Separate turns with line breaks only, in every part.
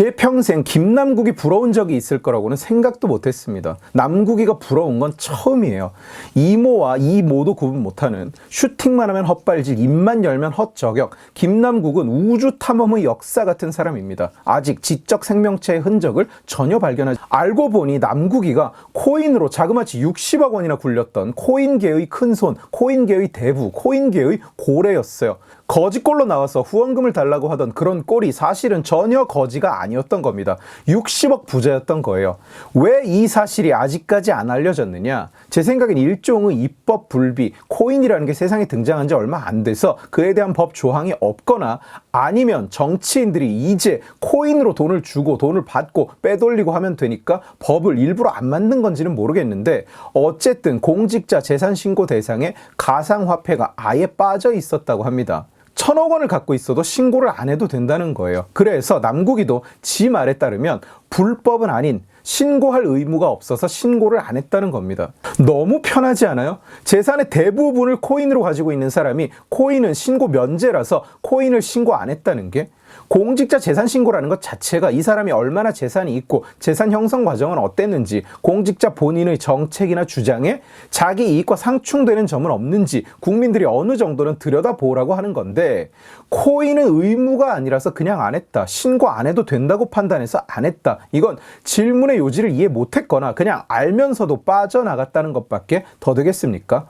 제 평생 김남국이 부러운 적이 있을 거라고는 생각도 못했습니다. 남국이가 부러운 건 처음이에요. 이모와 이모도 구분 못하는, 슈팅만 하면 헛발질, 입만 열면 헛저격, 김남국은 우주 탐험의 역사 같은 사람입니다. 아직 지적 생명체의 흔적을 전혀 발견하지. 알고 보니 남국이가 코인으로 자그마치 60억 원이나 굴렸던 코인계의 큰손, 코인계의 대부, 코인계의 고래였어요. 거지꼴로 나와서 후원금을 달라고 하던 그런 꼴이 사실은 전혀 거지가 아니었던 겁니다. 60억 부자였던 거예요. 왜 이 사실이 아직까지 안 알려졌느냐? 제 생각엔 일종의 입법 불비, 코인이라는 게 세상에 등장한 지 얼마 안 돼서 그에 대한 법 조항이 없거나, 아니면 정치인들이 이제 코인으로 돈을 주고 돈을 받고 빼돌리고 하면 되니까 법을 일부러 안 만든 건지는 모르겠는데, 어쨌든 공직자 재산신고 대상에 가상화폐가 아예 빠져 있었다고 합니다. 1,000억 원을 갖고 있어도 신고를 안 해도 된다는 거예요. 그래서 남국이도 지 말에 따르면 불법은 아닌, 신고할 의무가 없어서 신고를 안 했다는 겁니다. 너무 편하지 않아요? 재산의 대부분을 코인으로 가지고 있는 사람이 코인은 신고 면제라서 코인을 신고 안 했다는 게, 공직자 재산 신고라는 것 자체가 이 사람이 얼마나 재산이 있고 재산 형성 과정은 어땠는지, 공직자 본인의 정책이나 주장에 자기 이익과 상충되는 점은 없는지 국민들이 어느 정도는 들여다보라고 하는 건데, 코인은 의무가 아니라서 그냥 안 했다, 신고 안 해도 된다고 판단해서 안 했다, 이건 질문의 요지를 이해 못했거나 그냥 알면서도 빠져나갔다는 것밖에 더 되겠습니까?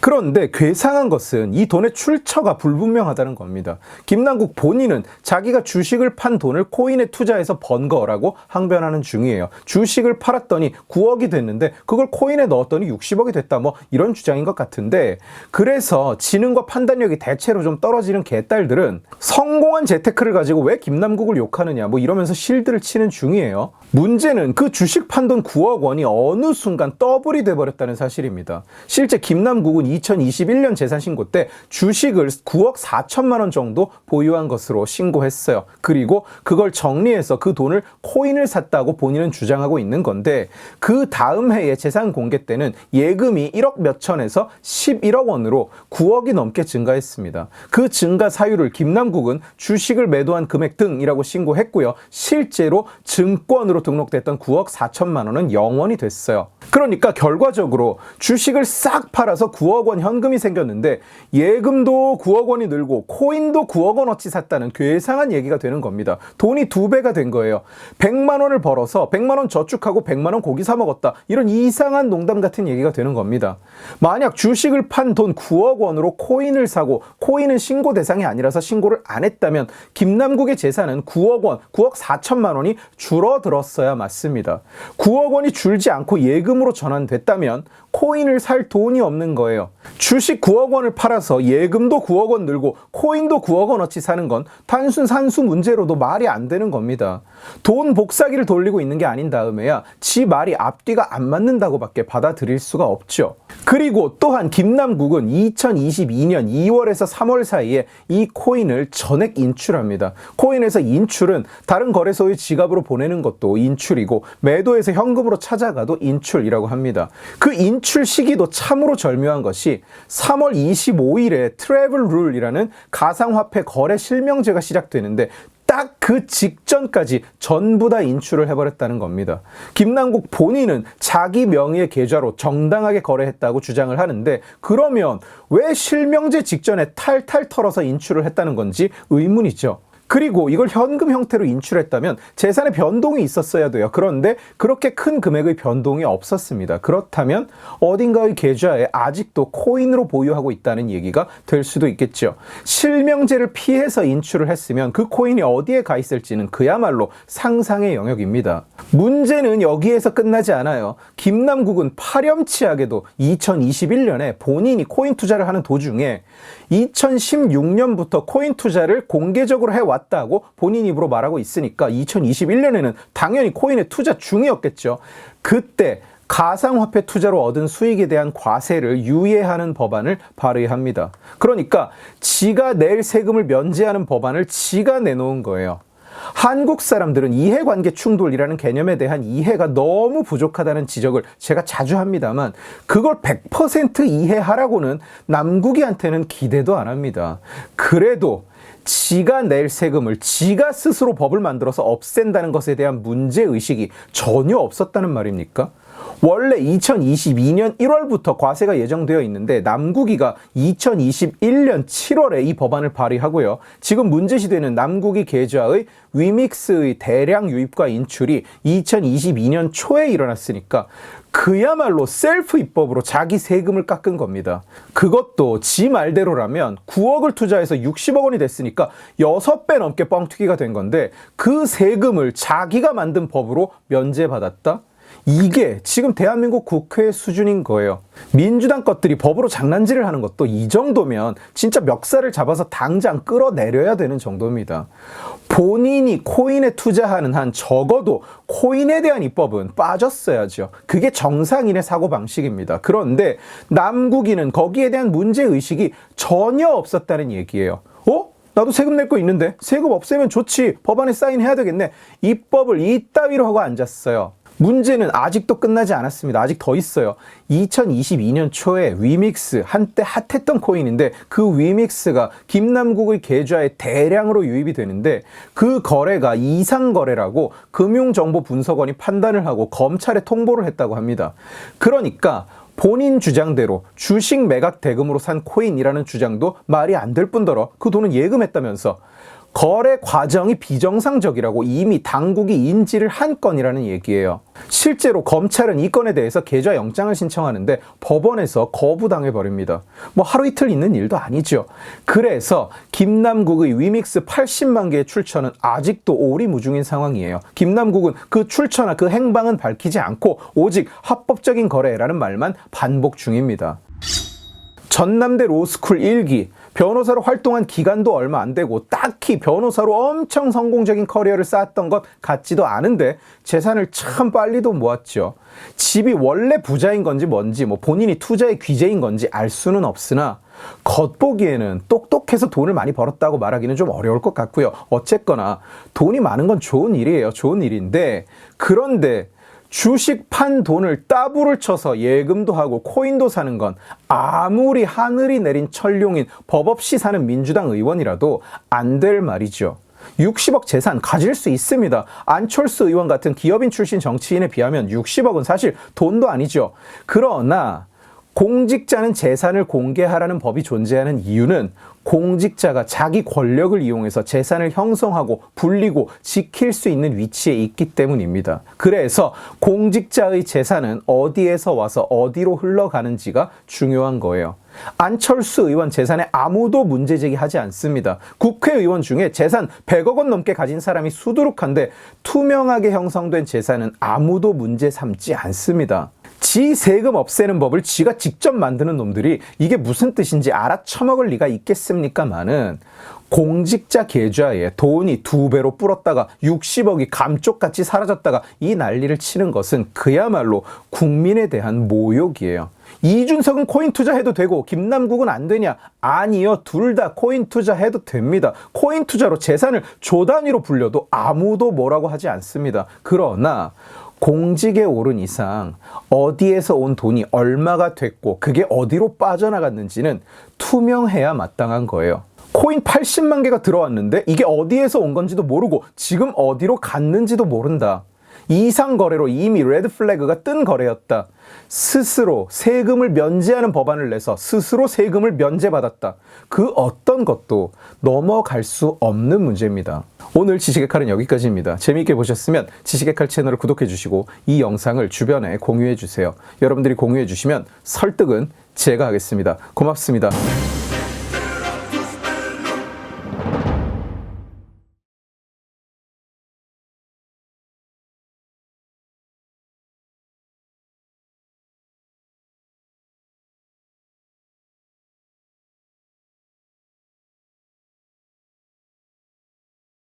그런데 괴상한 것은 이 돈의 출처가 불분명하다는 겁니다. 김남국 본인은 자기가 주식을 판 돈을 코인에 투자해서 번 거라고 항변하는 중이에요. 주식을 팔았더니 9억이 됐는데 그걸 코인에 넣었더니 60억이 됐다, 뭐 이런 주장인 것 같은데, 그래서 지능과 판단력이 대체로 좀 떨어지는 개딸들은 성공한 재테크를 가지고 왜 김남국을 욕하느냐, 뭐 이러면서 실드를 치는 중이에요. 문제는 그 주식 판 돈 9억 원이 어느 순간 더블이 돼버렸다는 사실입니다. 실제 김남국은 2021년 재산신고 때 주식을 9억 4천만 원 정도 보유한 것으로 신고했어요. 그리고 그걸 정리해서 그 돈을 코인을 샀다고 본인은 주장하고 있는 건데, 그 다음 해에 재산 공개 때는 예금이 1억 몇천에서 11억 원으로 9억이 넘게 증가했습니다. 그 증가 사유를 김남국은 주식을 매도한 금액 등이라고 신고했고요. 실제로 증권으로 등록됐던 9억 4천만 원은 0원이 됐어요. 그러니까 결과적으로 주식을 싹 팔아서 9억 원 현금이 생겼는데 예금도 9억 원이 늘고 코인도 9억 원어치 샀다는 괴상한 얘기가 되는 겁니다. 돈이 2배가 된 거예요. 100만 원을 벌어서 100만 원 저축하고 100만 원 고기 사 먹었다, 이런 이상한 농담 같은 얘기가 되는 겁니다. 만약 주식을 판 돈 9억 원으로 코인을 사고 코인은 신고 대상이 아니라서 신고를 안 했다면 김남국의 재산은 9억 원, 9억 4천만 원이 줄어들었어야 맞습니다. 9억 원이 줄지 않고 예금으로 전환됐다면 코인을 살 돈이 없는 거예요. 주식 9억 원을 팔아서 예금도 9억 원 늘고 코인도 9억 원어치 사는 건 단순 산수 문제로도 말이 안 되는 겁니다. 돈 복사기를 돌리고 있는 게 아닌 다음에야 지 말이 앞뒤가 안 맞는다고밖에 받아들일 수가 없죠. 그리고 또한 김남국은 2022년 2월에서 3월 사이에 이 코인을 전액 인출합니다. 코인에서 인출은 다른 거래소의 지갑으로 보내는 것도 인출이고, 매도해서 현금으로 찾아가도 인출이라고 합니다. 그 인출 시기도 참으로 절묘한 것이 3월 25일에 트래블 룰이라는 가상화폐 거래 실명제가 시작되는데 딱 그 직전까지 전부 다 인출을 해버렸다는 겁니다. 김남국 본인은 자기 명의의 계좌로 정당하게 거래했다고 주장을 하는데, 그러면 왜 실명제 직전에 탈탈 털어서 인출을 했다는 건지 의문이죠. 그리고 이걸 현금 형태로 인출했다면 재산의 변동이 있었어야 돼요. 그런데 그렇게 큰 금액의 변동이 없었습니다. 그렇다면 어딘가의 계좌에 아직도 코인으로 보유하고 있다는 얘기가 될 수도 있겠죠. 실명제를 피해서 인출을 했으면 그 코인이 어디에 가 있을지는 그야말로 상상의 영역입니다. 문제는 여기에서 끝나지 않아요. 김남국은 파렴치하게도 2021년에 본인이 코인 투자를 하는 도중에 2016년부터 코인 투자를 공개적으로 해왔다고 본인 입으로 말하고 있으니까 2021년에는 당연히 코인에 투자 중이었겠죠. 그때 가상화폐 투자로 얻은 수익에 대한 과세를 유예하는 법안을 발의합니다. 그러니까 지가 낼 세금을 면제하는 법안을 지가 내놓은 거예요. 한국 사람들은 이해관계 충돌이라는 개념에 대한 이해가 너무 부족하다는 지적을 제가 자주 합니다만, 그걸 100% 이해하라고는 남국이한테는 기대도 안 합니다. 그래도 지가 낼 세금을 지가 스스로 법을 만들어서 없앤다는 것에 대한 문제의식이 전혀 없었다는 말입니까? 원래 2022년 1월부터 과세가 예정되어 있는데 남국이가 2021년 7월에 이 법안을 발의하고요. 지금 문제시되는 남국이 계좌의 위믹스의 대량 유입과 인출이 2022년 초에 일어났으니까 그야말로 셀프 입법으로 자기 세금을 깎은 겁니다. 그것도 지 말대로라면 9억을 투자해서 60억 원이 됐으니까 6배 넘게 뻥튀기가 된 건데 그 세금을 자기가 만든 법으로 면제받았다? 이게 지금 대한민국 국회 수준인 거예요. 민주당 것들이 법으로 장난질을 하는 것도 이 정도면 진짜 멱살을 잡아서 당장 끌어내려야 되는 정도입니다. 본인이 코인에 투자하는 한 적어도 코인에 대한 입법은 빠졌어야죠. 그게 정상인의 사고방식입니다. 그런데 남국인은 거기에 대한 문제의식이 전혀 없었다는 얘기예요. 나도 세금 낼 거 있는데 세금 없애면 좋지. 법안에 사인해야 되겠네. 입법을 이따위로 하고 앉았어요. 문제는 아직도 끝나지 않았습니다. 아직 더 있어요. 2022년 초에 위믹스, 한때 핫했던 코인인데 그 위믹스가 김남국의 계좌에 대량으로 유입이 되는데 그 거래가 이상거래라고 금융정보분석원이 판단을 하고 검찰에 통보를 했다고 합니다. 그러니까 본인 주장대로 주식 매각 대금으로 산 코인이라는 주장도 말이 안 될 뿐더러 그 돈은 예금했다면서 거래 과정이 비정상적이라고 이미 당국이 인지를 한 건이라는 얘기예요. 실제로 검찰은 이 건에 대해서 계좌 영장을 신청하는데 법원에서 거부당해버립니다. 하루 이틀 있는 일도 아니죠. 그래서 김남국의 위믹스 80만 개의 출처는 아직도 오리무중인 상황이에요. 김남국은 그 출처나 그 행방은 밝히지 않고 오직 합법적인 거래라는 말만 반복 중입니다. 전남대 로스쿨 1기 변호사로 활동한 기간도 얼마 안 되고 딱히 변호사로 엄청 성공적인 커리어를 쌓았던 것 같지도 않은데 재산을 참 빨리도 모았죠. 집이 원래 부자인 건지 뭔지 본인이 투자의 귀재인 건지 알 수는 없으나 겉보기에는 똑똑해서 돈을 많이 벌었다고 말하기는 좀 어려울 것 같고요. 어쨌거나 돈이 많은 건 좋은 일이에요. 좋은 일인데 그런데 주식 판 돈을 따블을 쳐서 예금도 하고 코인도 사는 건 아무리 하늘이 내린 천룡인 법 없이 사는 민주당 의원이라도 안 될 말이죠. 60억 재산 가질 수 있습니다. 안철수 의원 같은 기업인 출신 정치인에 비하면 60억은 사실 돈도 아니죠. 그러나 공직자는 재산을 공개하라는 법이 존재하는 이유는 공직자가 자기 권력을 이용해서 재산을 형성하고 불리고 지킬 수 있는 위치에 있기 때문입니다. 그래서 공직자의 재산은 어디에서 와서 어디로 흘러가는지가 중요한 거예요. 안철수 의원 재산에 아무도 문제 제기하지 않습니다. 국회의원 중에 재산 100억 원 넘게 가진 사람이 수두룩한데 투명하게 형성된 재산은 아무도 문제 삼지 않습니다. 지 세금 없애는 법을 지가 직접 만드는 놈들이 이게 무슨 뜻인지 알아쳐먹을 리가 있겠습니까마는 공직자 계좌에 돈이 2배로 불었다가 60억이 감쪽같이 사라졌다가 이 난리를 치는 것은 그야말로 국민에 대한 모욕이에요. 이준석은 코인 투자해도 되고 김남국은 안 되냐? 아니요. 둘 다 코인 투자해도 됩니다. 코인 투자로 재산을 조 단위로 불려도 아무도 뭐라고 하지 않습니다. 그러나 공직에 오른 이상 어디에서 온 돈이 얼마가 됐고 그게 어디로 빠져나갔는지는 투명해야 마땅한 거예요. 코인 80만 개가 들어왔는데 이게 어디에서 온 건지도 모르고 지금 어디로 갔는지도 모른다. 이상 거래로 이미 레드 플래그가 뜬 거래였다. 스스로 세금을 면제하는 법안을 내서 스스로 세금을 면제받았다. 그 어떤 것도 넘어갈 수 없는 문제입니다. 오늘 지식의 칼은 여기까지입니다. 재미있게 보셨으면 지식의 칼 채널을 구독해 주시고 이 영상을 주변에 공유해 주세요. 여러분들이 공유해 주시면 설득은 제가 하겠습니다. 고맙습니다.